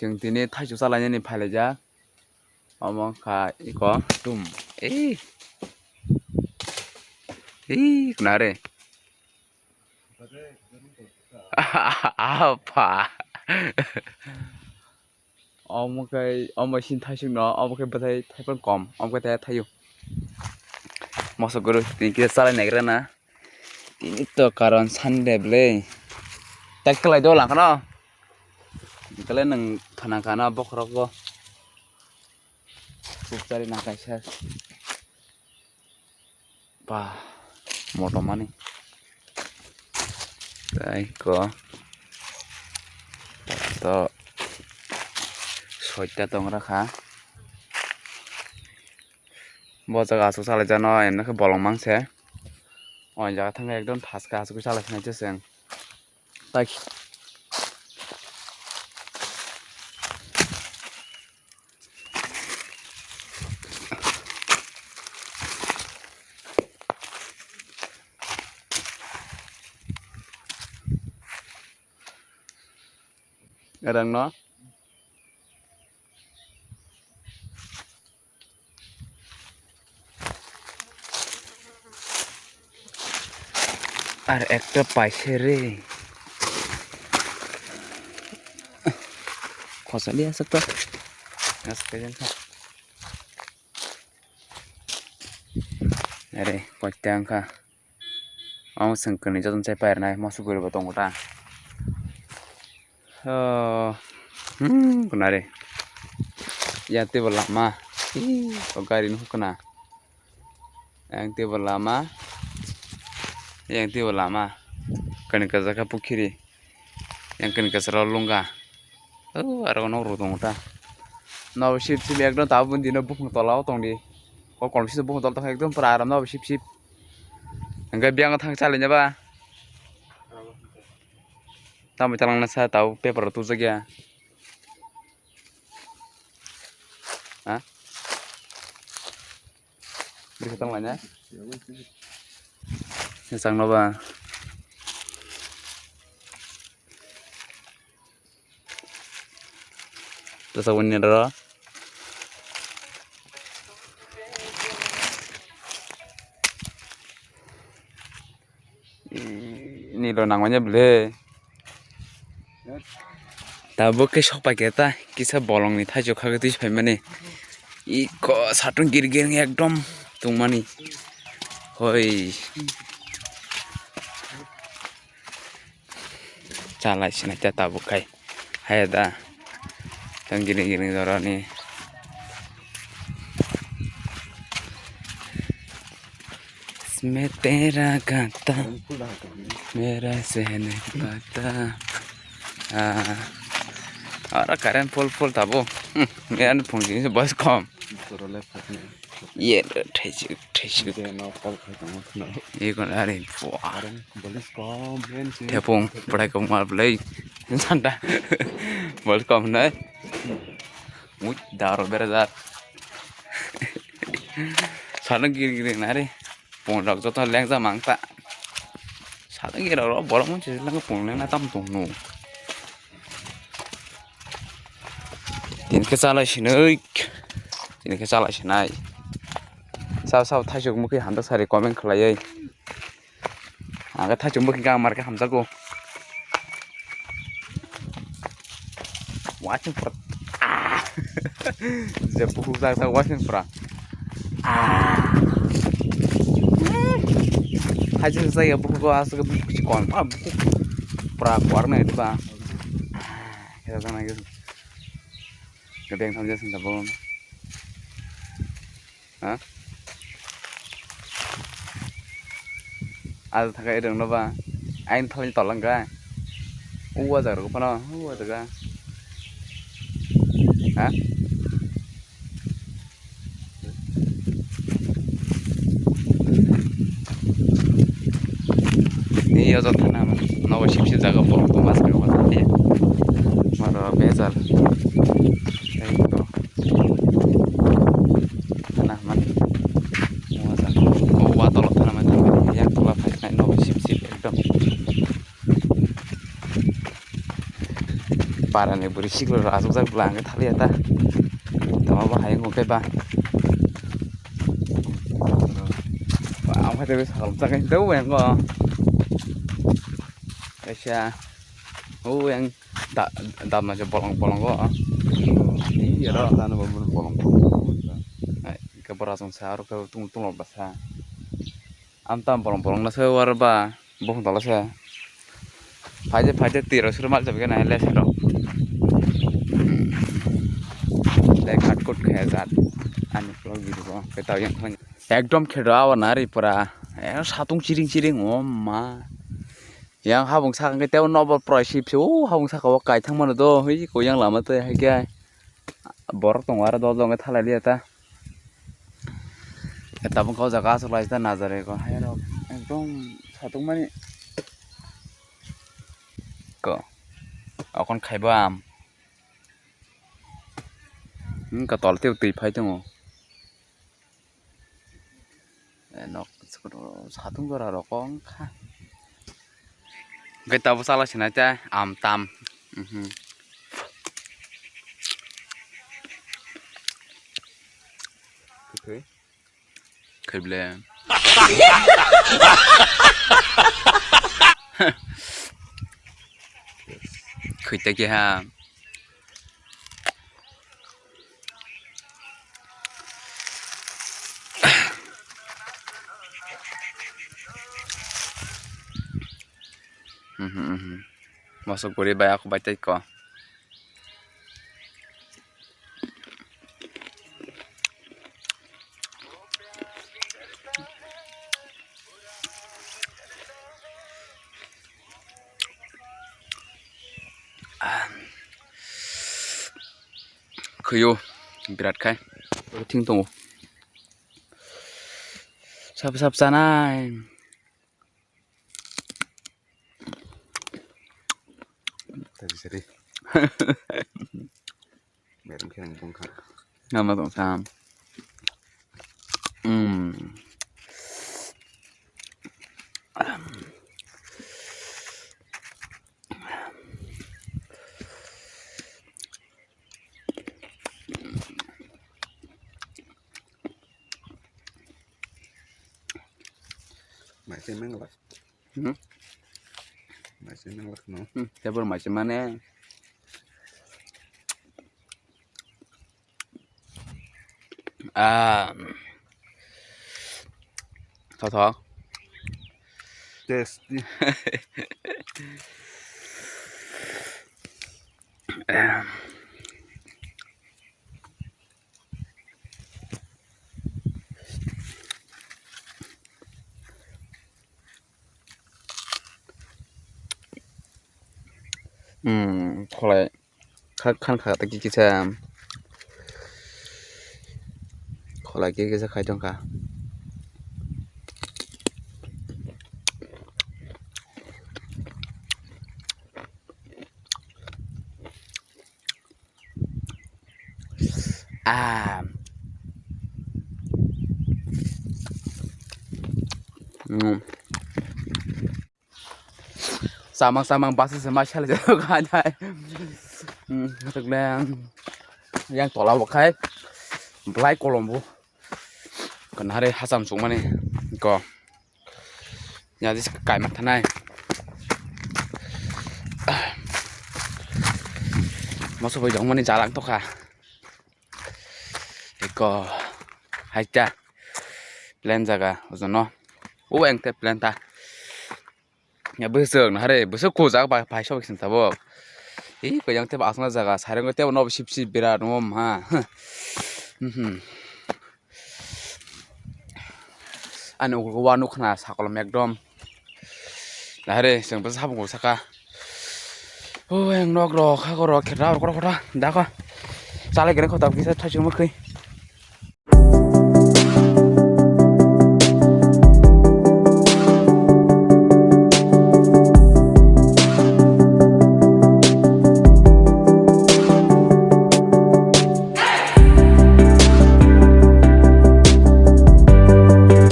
जों दिनै थाइजौ जालायनायनि फायलायजा अमखा इको तुम नारे apa अमसिन थाइजौ न अमके बताय थाइपन कम अमके थाय थायो मसो गुरु तिनके सालाय नागिरा ना तिनि तो कारण सानदेबले टेकलाय दो लांखनो इकले नों थाना खाना बखरको उपचारि ना कायसा बा मोटमानि ताइको तो सयता दं राखा बजागा आसु सालाय जानो एनके बलं मांसे अन जागा थांगा एकदम थासका आसुखौ सालाय खनाय जों ताइ Kadang no আর একটা পাইছে রে খসা দিয়ে আছে তো আজকে জান আরে পয়টাংকা আম সংকনি যতন চাই পার নাই মসু গরিব দংটা kunare ya tebel lama garin hukuna yang tebel lama kan ke zaka pukiri yang kan ke sera lungga ara no ru dong ta no ship ship ekdom tabun dino bukung tolaw tong di ko kolsi bukung tol ta ekdom praram no ship ship angga biang thang chalinya ba tamu talang na sa tahu paper tu saja ah beri ketang lainnya sang nova terus awalnya adalah ini lo namanya beli Tabo ke sok pakai ta kisah bolong nih tajuk kagak tuh sampai mana iko satu gir-gir ekdom tung mani hoi cala sini aja tabo kai hai dah tang gini-gini dorong nih मैं तेरा गाता मेरा सहन पाता Ara karen full tabo. Yan phung jing bus kom. Ye thai Ye kon are bus kom the phung padai kom mar play. Santa bus kom nai. Mui daro berazar. Sarang gir nare. Phung rak joto leng ja mangta. Sarang gir ro bolong mun chi lang phung leng na tam tung nu. Ini kesalah sini, saw tajuk mungkin hantar sari komen kelai, agak tajuk mungkin kamar ke hamzah ko, watching for, jepuh tak watching for, tajuk saya buku ko asal buku cikon, buku pra warna itu bang, kita sana gitu. Kedeng tham gia sinh tập bom hả ai thằng cái đường đó ba anh thôi tỏ lăng cái giờ rồi nó giờ ra hả đi giờ thằng nào nó có ship ra cái bộ của mas cái mà thế mà rồi bây giờ बारानि बोरै सिग्ल राजों लांनो थालिया दा दामा बाहाय गंखाय बा आमफ्राय बे सालाम जागाय दौ yang kok Asia yang tak macam bolong-bolong kok iya dah tanah bolong-bolong ke berasung sahur ke tung-tung loh bahasa am bolong-bolong nasi warba bohong talas ya Fajar tiru suruh mal tapi kan ayah les dong dekat kot kayak zat aneh kalau gitu kok kita yang punya ekdom kerawan nari pura satung ciring-ciring ma yang habung sakang kita nobel prize sih habung sakang wakai thang mana tuh hei kau yang lama tuh hai kaya borok tong wara dol dong thalai lihat ta kita pun kau jaga sulai ta nazar kau hai dong ekdom satung mana kau akan kaibam katol tiup tiup hai tuh nok satung gora rokong kah kita salah sih aja am tam khơi bলে khơi tay kia ha masuk boleh bayar aku baca kok khơi berat kai ting tunggu sap sana tadi sedih merem kena bongkar nama tong sam masih mengelak masih mengelak no siapa macam mana thọ tes kalau kan kata kita kalau kita khai dong kah samang bahasa sama sekali juga ada thực ra yang tolak wakai belai Kolombo kan hari hasam sung mana ko jadi kai mat tanai masuk ke jong mana jalan tuh kah ko hai cha plan jaga uzono yang te plan ta ya besok hari besok ko jaga bai shop kisan tabo ko yang te asna jaga sareng te no sip berat nom ha anu ko wanu khna sakolom ekdom hari जों बे साबुंखौ साका yang nok ro kha ko ro khera ko da ko जालायगोन खौ दाब किसा थाइजौ मोखै